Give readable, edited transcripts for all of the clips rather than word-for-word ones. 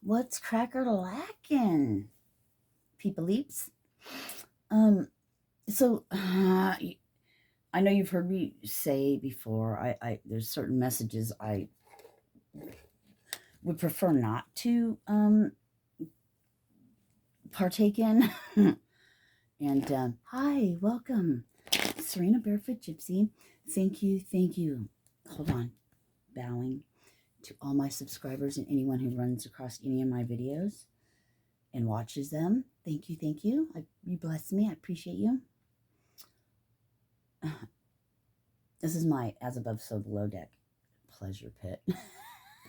What's cracker-lackin', people-eeps? So I know you've heard me say before, there's certain messages I would prefer not to partake in. And hi, welcome, Sirena Barefoot Gypsy. Thank you. Hold on, bowing to all my subscribers and anyone who runs across any of my videos and watches them. Thank you. You bless me. I appreciate you. This is my as above, so below deck pleasure pit.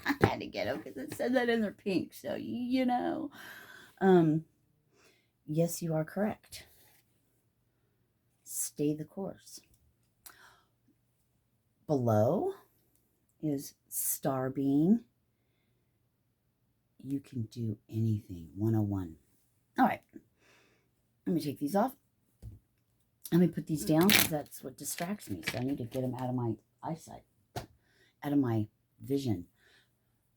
I had to get them because it said that in their pink, so you know. Yes, you are correct. Stay the course. Below is star being. You can do anything. 101. All right. Let me take these off. Let me put these down because that's what distracts me. So I need to get them out of my eyesight, out of my vision.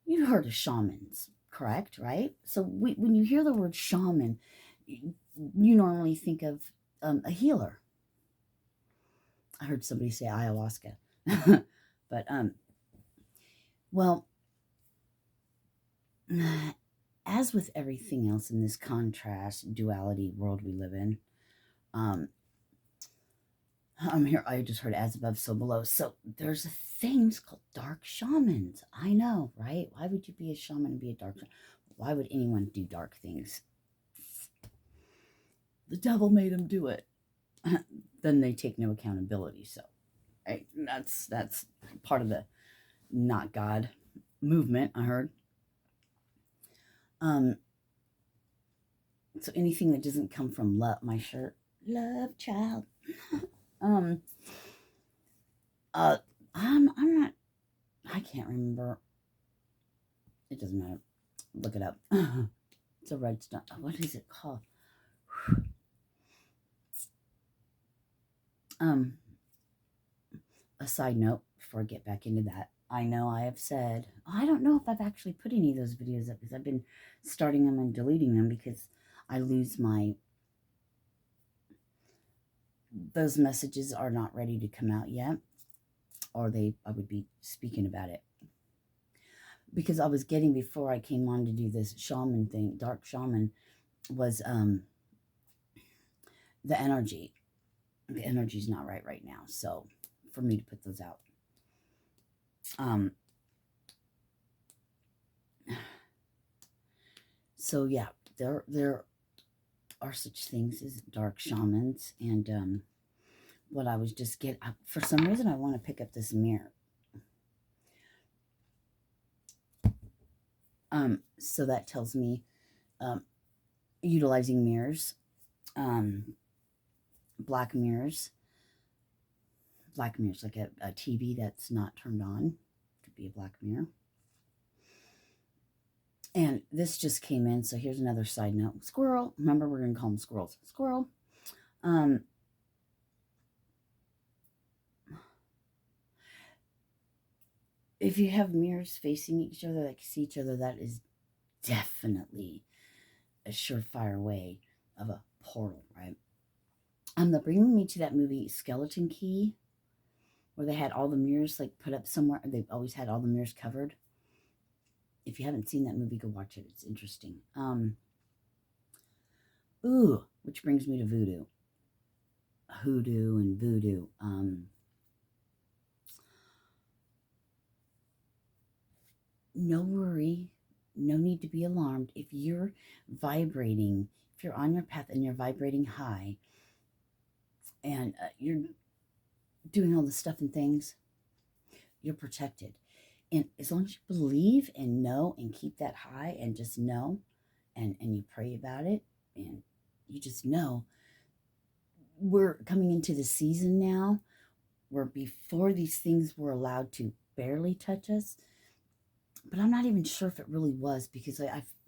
You've heard of shamans, correct? Right? So when you hear the word shaman, you normally think of a healer. I heard somebody say ayahuasca. But, well, as with everything else in this contrast, duality world we live in, I'm here. I just heard as above, so below. So there's things called dark shamans. I know, right? Why would you be a shaman and be a dark shaman? Why would anyone do dark things? The devil made them do it. Then they take no accountability. So, right? That's part of the not God movement, I heard. So anything that doesn't come from love, my shirt, love child. I'm not, I can't remember. It doesn't matter. Look it up. It's a red stone. What is it called? A side note before I get back into that. I know I have said, I don't know if I've actually put any of those videos up because I've been starting them and deleting them because I lose those messages are not ready to come out yet, or I would be speaking about it. Because I was getting, before I came on to do this shaman thing, dark shaman, was the energy. The energy's not right now, so for me to put those out. So yeah, there are such things as dark shamans, and what I was just for some reason I want to pick up this mirror. So that tells me utilizing mirrors, black mirrors, like a TV that's not turned on, could be a black mirror. And this just came in, so here's another side note. Squirrel. Remember, we're going to call them squirrels. Squirrel. If you have mirrors facing each other that see each other, that is definitely a surefire way of a portal, right? They're bringing me to that movie Skeleton Key, where they had all the mirrors like put up somewhere. They've always had all the mirrors covered. If you haven't seen that movie, go watch it. It's interesting. Which brings me to voodoo. Hoodoo and voodoo. No worry, no need to be alarmed. If you're vibrating, if you're on your path and you're vibrating high, and you're doing all the stuff and things, you're protected. And as long as you believe and know and keep that high and just know, and you pray about it, and you just know, we're coming into the season now where before these things were allowed to barely touch us. But I'm not even sure if it really was, because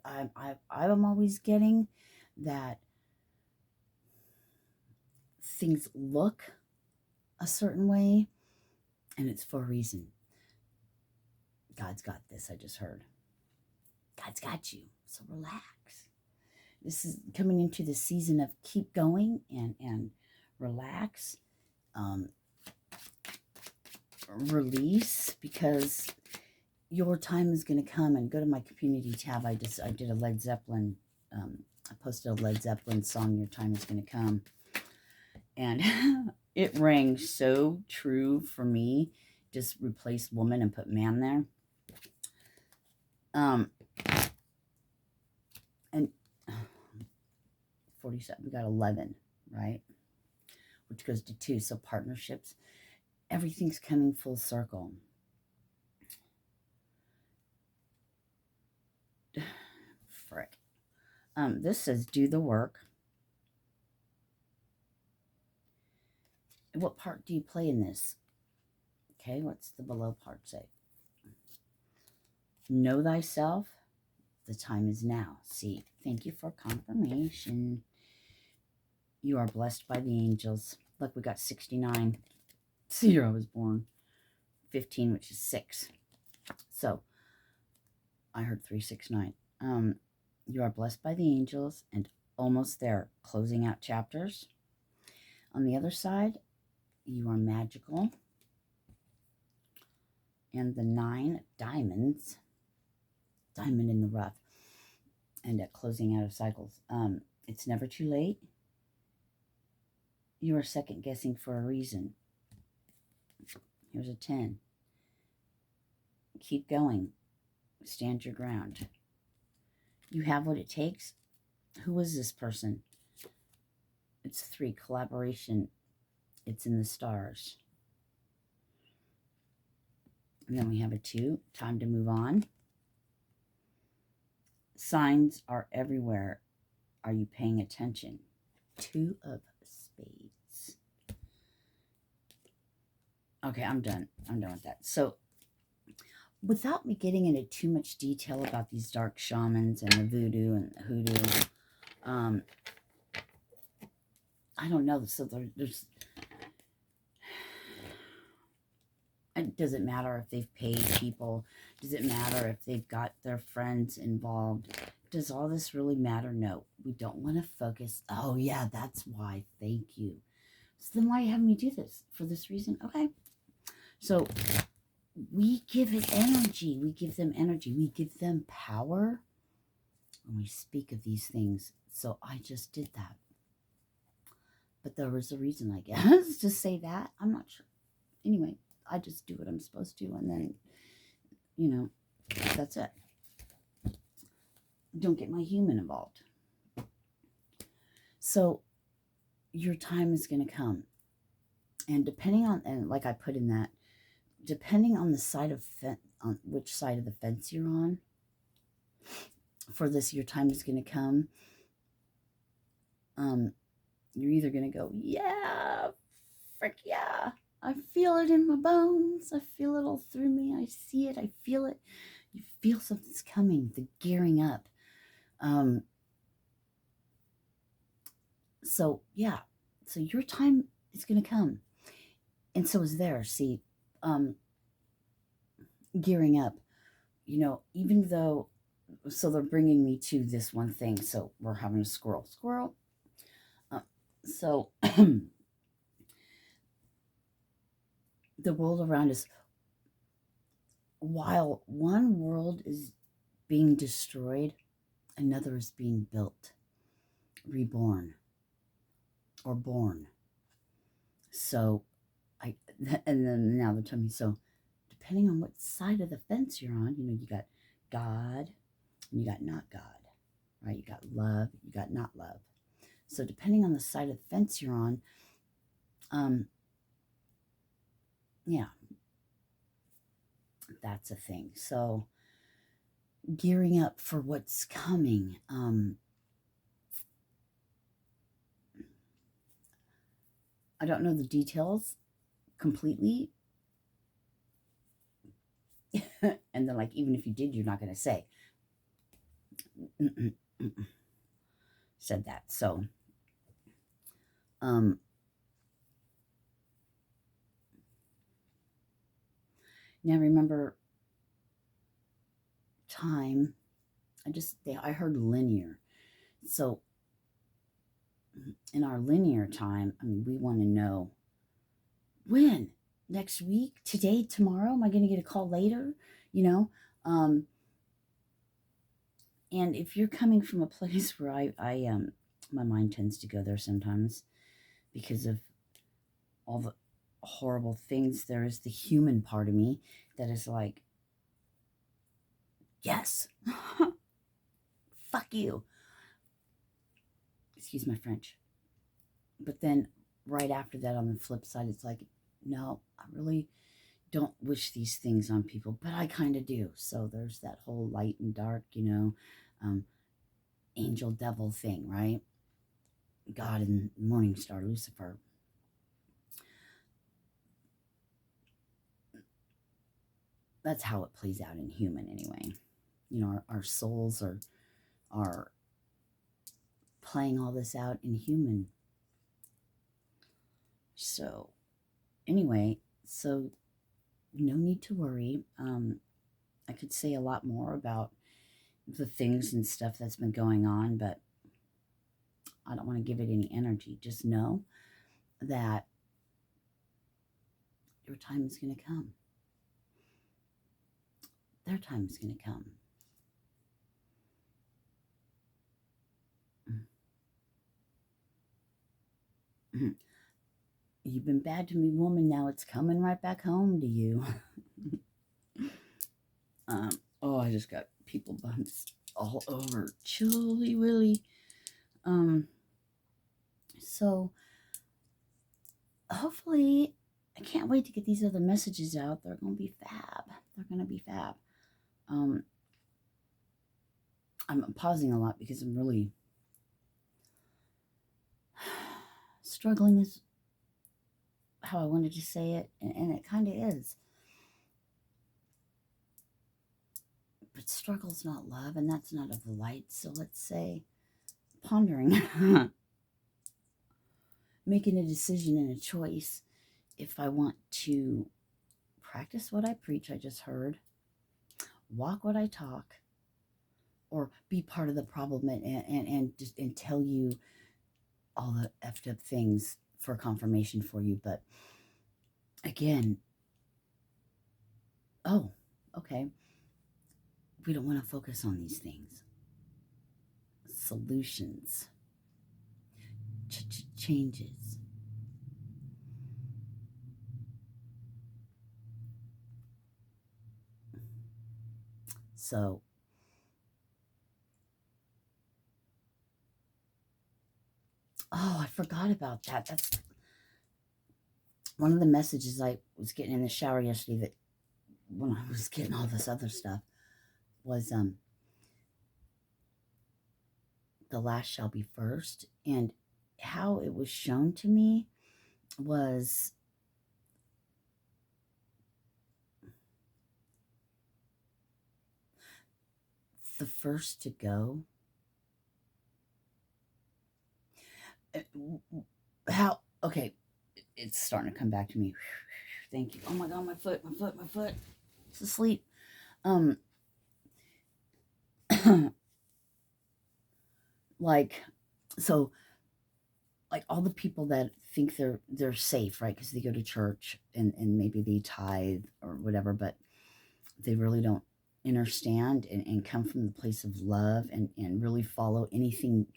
I'm always getting that things look a certain way, and it's for a reason. God's got this, I just heard. God's got you. So relax. This is coming into the season of keep going and relax. Release, because your time is going to come. And go to my community tab. I did a Led Zeppelin. I posted a Led Zeppelin song, Your Time Is Going to Come. And it rang so true for me. Just replace woman and put man there. And 47, we got 11, right? Which goes to 2. So partnerships, everything's coming full circle. Frick. This says do the work. What part do you play in this? Okay, what's the below part say? Know thyself. The time is now. See, thank you for confirmation. You are blessed by the angels. Look, we got 69. It's the year I was born. 15, which is 6. So, I heard 369. You are blessed by the angels, and almost there. Closing out chapters. On the other side, you are magical. And the 9 diamonds. Diamond in the rough. And closing out of cycles. It's never too late. You are second guessing for a reason. Here's a 10. Keep going. Stand your ground. You have what it takes. Who is this person? It's 3. Collaboration. It's in the stars. And then we have a 2. Time to move on. Signs are everywhere. Are you paying attention? 2 of spades. Okay, I'm done. I'm done with that. So, without me getting into too much detail about these dark shamans and the voodoo and the hoodoo, I don't know. So there's it doesn't matter if they've paid people. Does it matter if they've got their friends involved? Does all this really matter? No. We don't want to focus. Oh, yeah, that's why. Thank you. So then why have me do this? For this reason? Okay. So we give it energy. We give them energy. We give them power when we speak of these things. So I just did that. But there was a reason, I guess, to say that. I'm not sure. Anyway, I just do what I'm supposed to, and then, you know, that's it. Don't get my human involved. So your time is going to come. And depending on, and like I put in that, depending on the side of on which side of the fence you're on, for this, your time is going to come. You're either going to go, yeah, frick yeah, I feel it in my bones. I feel it all through me. I see it. I feel it. You feel something's coming, the gearing up. So yeah, so your time is going to come. And so is theirs. See, gearing up, you know, even though, so they're bringing me to this one thing. So we're having a squirrel. So the world around us, while one world is being destroyed, another is being built, reborn, or born. So and then now they're telling me, so depending on what side of the fence you're on, you know, you got God and you got not God, right? You got love, you got not love. So depending on the side of the fence you're on, yeah, that's a thing. So gearing up for what's coming. I don't know the details completely. And then, like, even if you did, you're not going to say. Said that. So, now remember, time I heard linear. So in our linear time, I mean, we want to know when, next week, today, tomorrow, am I going to get a call later? You know, um, and if you're coming from a place where my mind tends to go there sometimes because of all the horrible things, there is the human part of me that is like, yes, fuck you. Excuse my French. But then right after that, on the flip side, it's like, no, I really don't wish these things on people, but I kind of do. So there's that whole light and dark, um, angel devil thing, right? God and morning star, Lucifer. That's how it plays out in human anyway. Our souls are playing all this out in human. So anyway, so no need to worry. I could say a lot more about the things and stuff that's been going on, but I don't want to give it any energy. Just know that your time is going to come. Their time is going to come. You've been bad to me, woman. Now it's coming right back home to you. I just got people bumps all over. Chilly Willy. So hopefully, I can't wait to get these other messages out. They're going to be fab. They're going to be fab. I'm pausing a lot because I'm really struggling is how I wanted to say it, and it kind of is. But struggle's not love, and that's not of the light. So let's say pondering, making a decision and a choice if I want to practice what I preach, I just heard, walk what I talk, or be part of the problem and tell you all the effed up things for confirmation for you. But again, okay, we don't want to focus on these things. Solutions, changes. So I forgot about that. That's one of the messages I was getting in the shower yesterday, that when I was getting all this other stuff, was the last shall be first. And how it was shown to me was the first to go. Okay, it's starting to come back to me. Thank you. Oh my God, my foot. It's asleep. Like, so, like all the people that think they're safe, right? Because they go to church and maybe they tithe or whatever, but they really don't understand and come from the place of love and really follow anything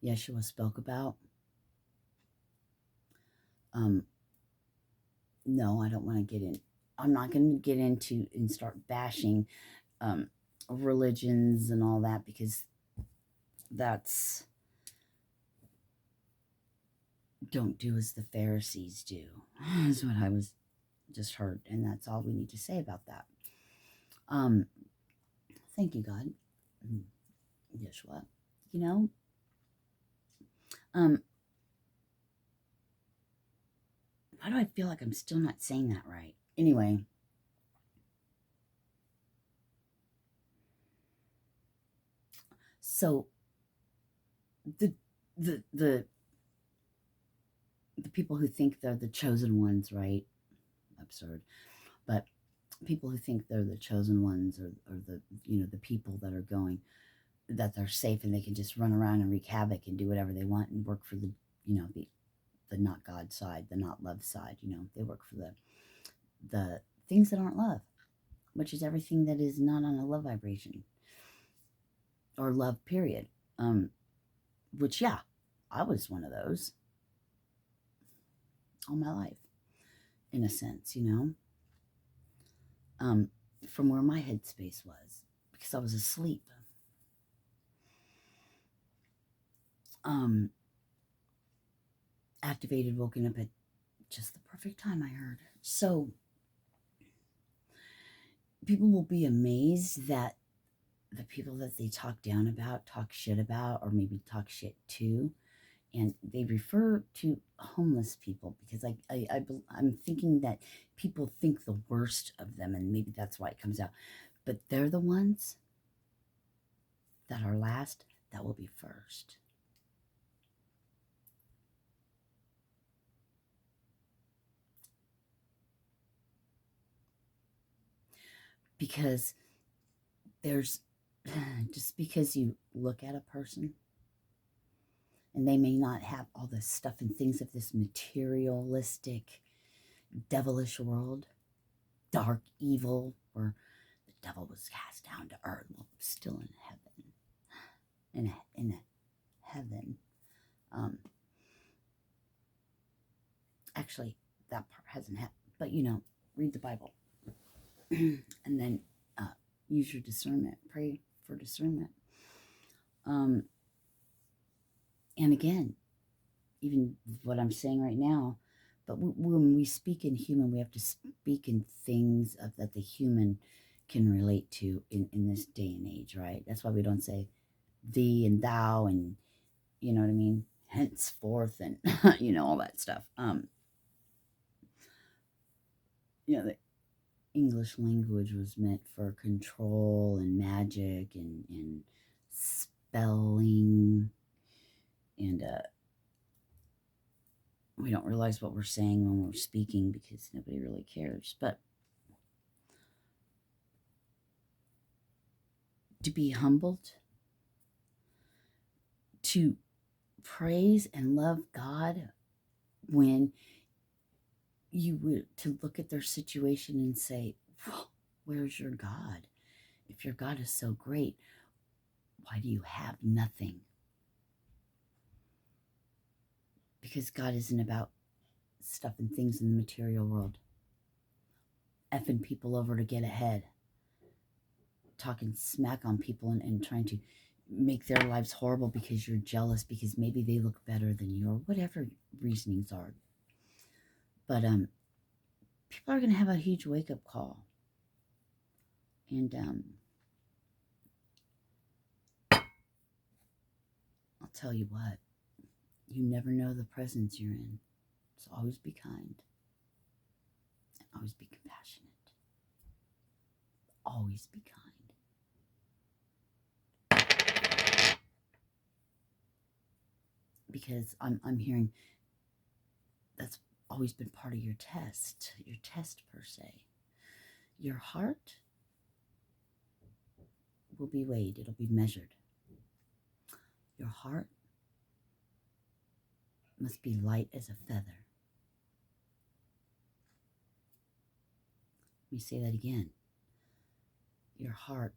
Yeshua spoke about. No, I don't want to get in. I'm not going to get into and start bashing religions and all that, because that's, don't do as the Pharisees do, is what I was just heard, and that's all we need to say about that. Thank you, God. Yeshua. Why do I feel like I'm still not saying that right? Anyway. So the people who think they're the chosen ones, right? Absurd. But people who think they're the chosen ones, or the, the people that are going, that they're safe and they can just run around and wreak havoc and do whatever they want and work for the, the not God side, the not love side. They work for the things that aren't love, which is everything that is not on a love vibration or love, period. Which, yeah, I was one of those all my life, in a sense, from where my headspace was, because I was asleep. Activated, woken up at just the perfect time, I heard. So people will be amazed that the people that they talk down about, talk shit about, or maybe talk shit to, and they refer to homeless people, because I'm thinking that people think the worst of them, and maybe that's why it comes out. But they're the ones that are last, that will be first. Because there's, just because you look at a person and they may not have all the stuff and things of this materialistic, devilish world, dark evil, where the devil was cast down to earth, well, still in heaven, in heaven. Actually, that part hasn't happened, but read the Bible, and then use your discernment, pray for discernment. And again, even what I'm saying right now, but when we speak in human, we have to speak in things that the human can relate to in this day and age, right? That's why we don't say thee and thou, and you know what I mean, henceforth, and all that stuff. The English language was meant for control and magic and spelling, and we don't realize what we're saying when we're speaking, because nobody really cares. But to be humbled, to praise and love God, when you would to look at their situation and say, where's your God? If your God is so great, why do you have nothing? Because God isn't about stuff and things in the material world, effing people over to get ahead, talking smack on people, and trying to make their lives horrible because you're jealous, because maybe they look better than you, or whatever reasonings are. But people are going to have a huge wake-up call. And I'll tell you what, you never know the presence you're in. So always be kind. And always be compassionate. Always be kind. Because I'm hearing that's always been part of your test per se. Your heart will be weighed. It'll be measured. Your heart must be light as a feather. Let me say that again. Your heart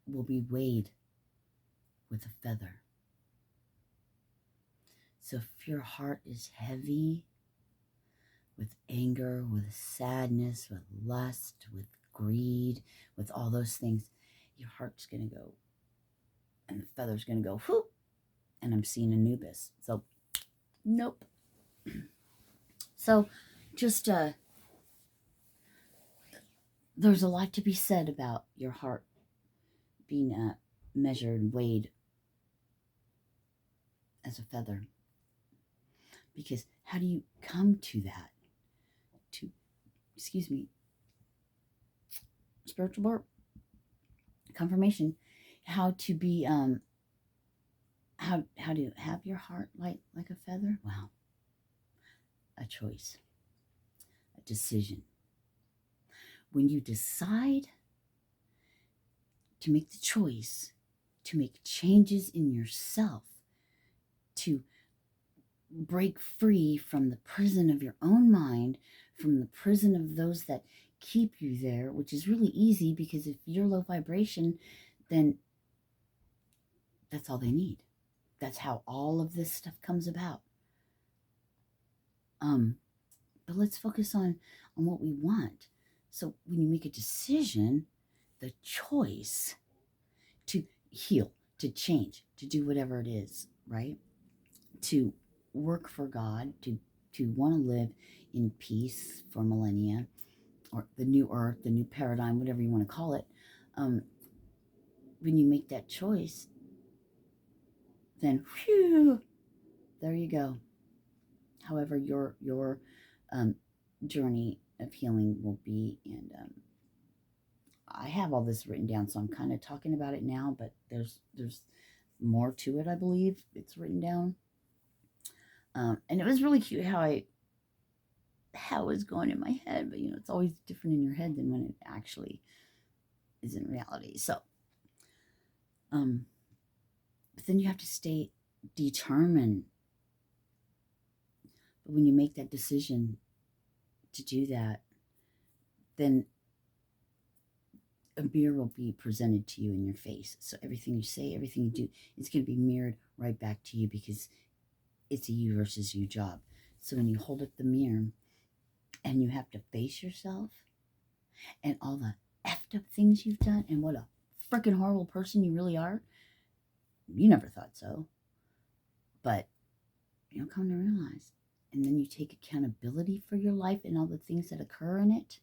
will be weighed with a feather. So if your heart is heavy with anger, with sadness, with lust, with greed, with all those things, your heart's going to go, and the feather's going to go, whoop, and I'm seeing Anubis. So, nope. So, just, there's a lot to be said about your heart being measured, weighed as a feather. Because how do you come to that? Spiritual burp, confirmation, how to be, how to have your heart light like a feather? Wow. A choice, a decision. when you decide to make the choice to make changes in yourself, to break free from the prison of your own mind, from the prison of those that keep you there, which is really easy because if you're low vibration, then that's all they need. That's how all of this stuff comes about. But let's focus on what we want. So when you make a decision, the choice to heal, to change, to do whatever it is, right? To work for God, to want to live in peace for millennia, or the new earth, the new paradigm, whatever you want to call it. When you make that choice, then whew, there you go. However, your journey of healing will be, and I have all this written down, so I'm kind of talking about it now, but there's more to it, I believe. It's written down. And it was really cute how it was going in my head, but it's always different in your head than when it actually is in reality. So, but then you have to stay determined. But when you make that decision to do that, then a mirror will be presented to you in your face. So everything you say, everything you do, it's going to be mirrored right back to you because it's a you versus you job. So when you hold up the mirror and you have to face yourself and all the effed up things you've done and what a freaking horrible person you really are, you never thought so. But you'll come to realize. And then you take accountability for your life and all the things that occur in it.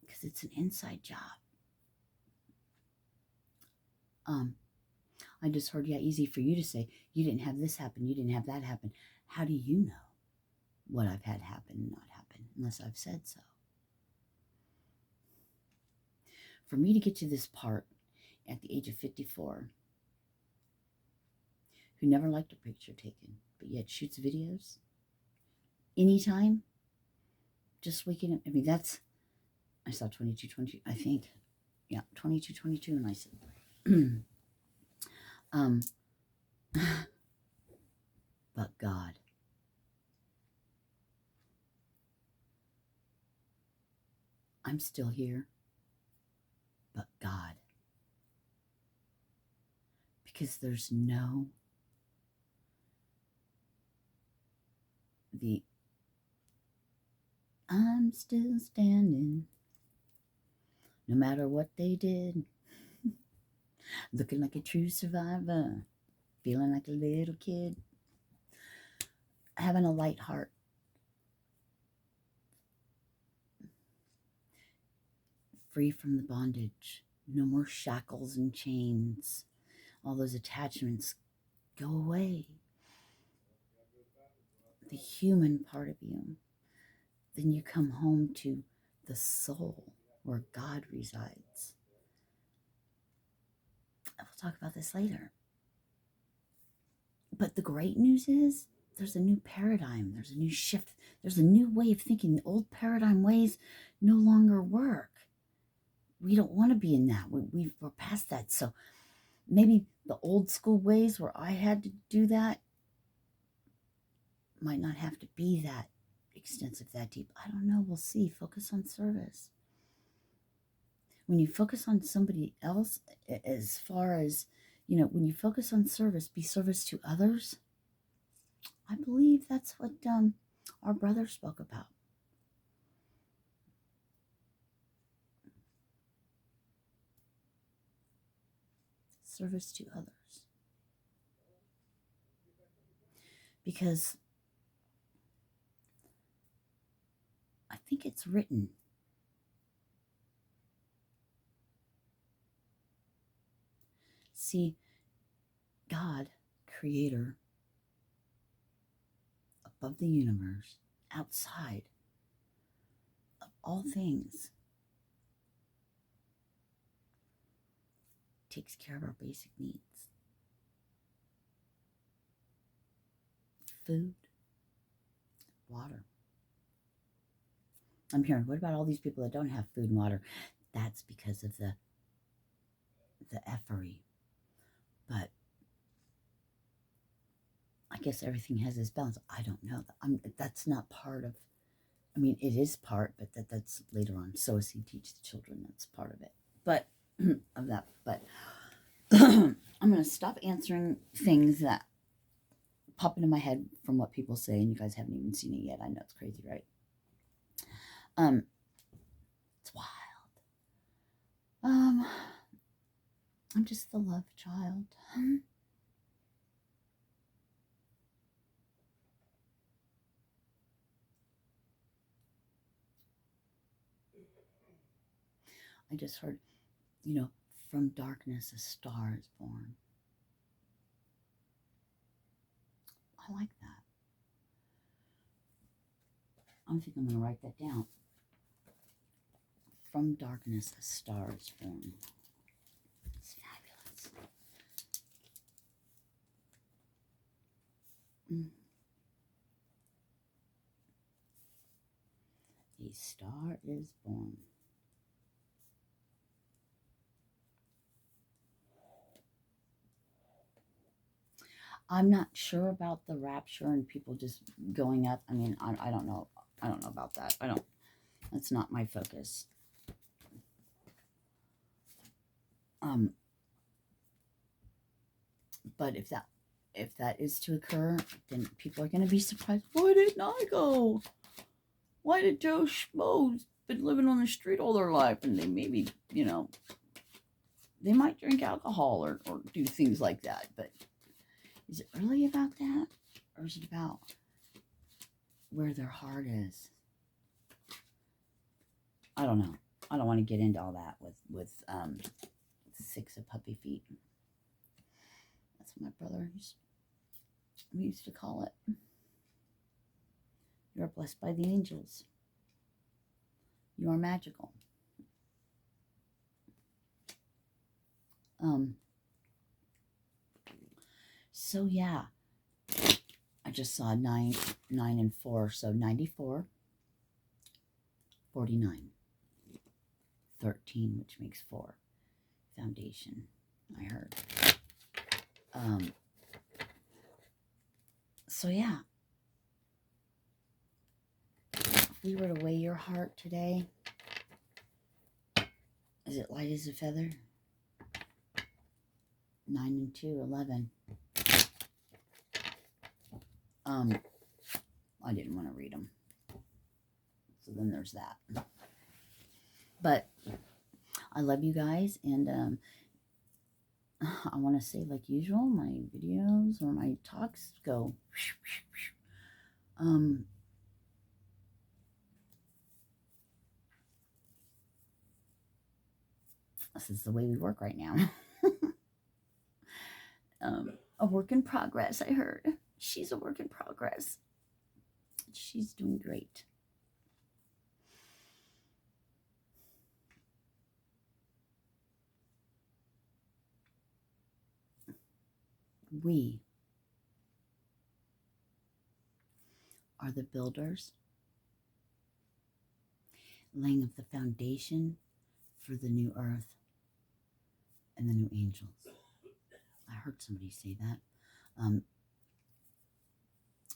Because it's an inside job. I just heard, easy for you to say, you didn't have this happen, you didn't have that happen. How do you know what I've had happen and not happen unless I've said so? For me to get to this part at the age of 54, who never liked a picture taken, but yet shoots videos anytime, just waking up. I mean, I saw 22, I think. Yeah, 22, and I said, but God. I'm still here, but God. Because there's I'm still standing, no matter what they did. Looking like a true survivor, feeling like a little kid, having a light heart. Free from the bondage, no more shackles and chains. All those attachments go away. The human part of you. Then you come home to the soul where God resides. We'll talk about this later. But the great news is there's a new paradigm. There's a new shift. There's a new way of thinking. The old paradigm ways no longer work. We don't want to be in that. We're past that. So maybe the old school ways where I had to do that might not have to be that extensive, that deep. I don't know. We'll see. Focus on service. When you focus on somebody else, as far as, when you focus on service, be service to others, I believe that's what our brother spoke about. Service to others. Because I think it's written. See, God, creator, above the universe, outside of all things, takes care of our basic needs. Food, water, I'm hearing, what about all these people that don't have food and water? That's because of the effery. But I guess everything has its balance. I don't know. That's not part of, I mean, it is part, but that's later on. Sow a seed, teach the children. That's part of it. But of that. But I'm going to stop answering things that pop into my head from what people say, and you guys haven't even seen it yet. I know it's crazy, right? It's wild. I'm just the love child. I just heard, from darkness a star is born. I like that. I think I'm going to write that down. From darkness a star is born. It's fabulous. A star is born. I'm not sure about the rapture and people just going up. I mean, I don't know. I don't know about that. That's not my focus. But if that is to occur, then people are going to be surprised. Why didn't I go? Why did Joe Schmo's been living on the street all their life, and they maybe, they might drink alcohol or do things like that. But is it really about that? Or is it about where their heart is? I don't know. I don't want to get into all that with 6 of puppy feet. That's what my brother used to call it. You are blessed by the angels. You are magical. So yeah, I just saw 9 and 4, so 94, 49, 13, which makes 4. Foundation, I heard. So yeah, if we were to weigh your heart today, is it light as a feather? 9 and 2, 11. I didn't want to read them. So then there's that. But I love you guys, and I want to say, like usual, my videos or my talks go. This is the way we work right now. A work in progress, I heard. She's a work in progress. She's doing great. We are the builders, laying of the foundation for the new earth and the new angels. I heard somebody say that.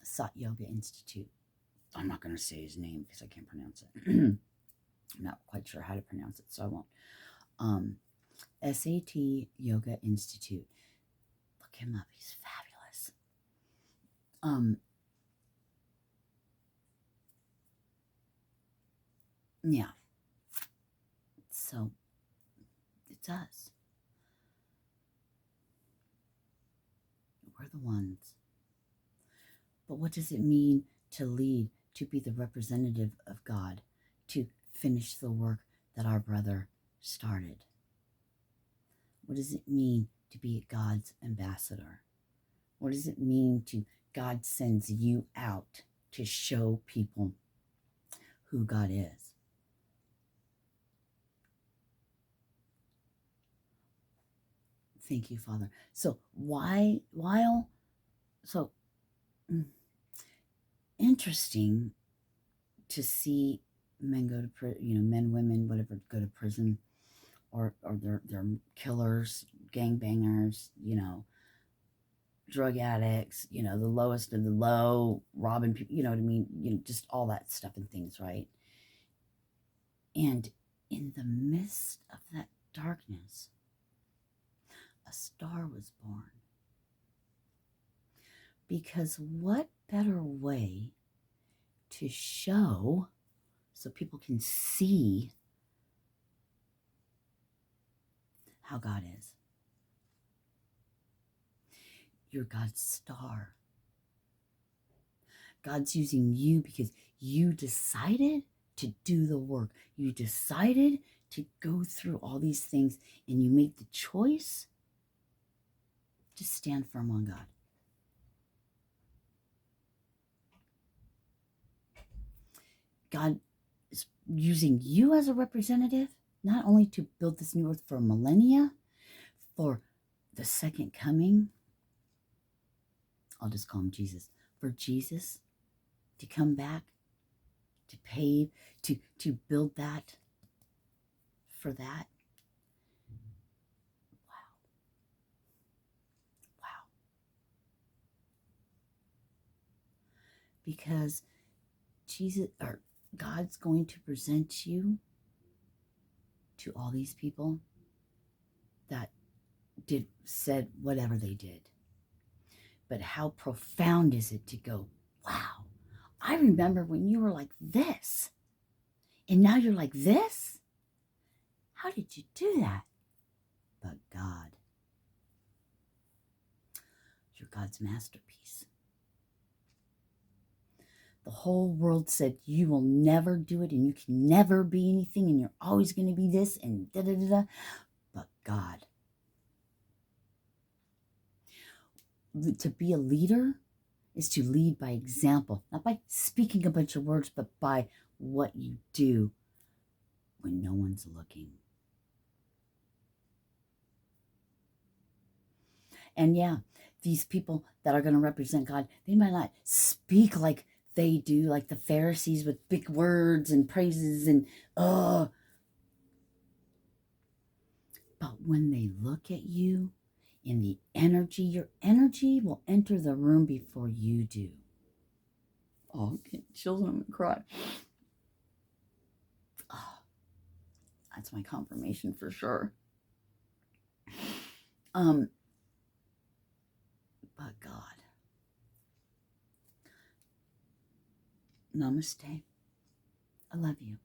Sat Yoga Institute. I'm not going to say his name because I can't pronounce it. I'm not quite sure how to pronounce it, so I won't. SAT Yoga Institute. Look him up. He's fabulous. Yeah. So it's us. We're the ones. But what does it mean to lead, to be the representative of God, to finish the work that our brother started? What does it mean to be God's ambassador? What does it mean to God sends you out to show people who God is? Thank you, Father. So interesting to see men go to men, women, whatever, go to prison, or they're killers, gangbangers, drug addicts, the lowest of the low, robbing people, you know what I mean? Just all that stuff and things, right? And in the midst of that darkness, a star was born. Because what better way to show so people can see how God is? You're God's star. God's using you because you decided to do the work. You decided to go through all these things, and you made the choice to stand firm on God. God is using you as a representative, not only to build this new earth for millennia, for the second coming. I'll just call him Jesus. For Jesus to come back, to pave, to build that, for that. Wow. Wow. Because Jesus, or God's going to present you to all these people that said whatever they did. But how profound is it to go, wow, I remember when you were like this, and now you're like this? How did you do that? But God. You're God's masterpiece. The whole world said you will never do it, and you can never be anything, and you're always going to be this, and da-da-da-da. But God. To be a leader is to lead by example, not by speaking a bunch of words, but by what you do when no one's looking. And yeah, these people that are going to represent God, they might not speak like they do, like the Pharisees with big words and praises and but when they look at you in the energy, your energy will enter the room before you do. Oh, I'm getting chills and I'm going to cry. Oh, that's my confirmation for sure. But God. Namaste. I love you.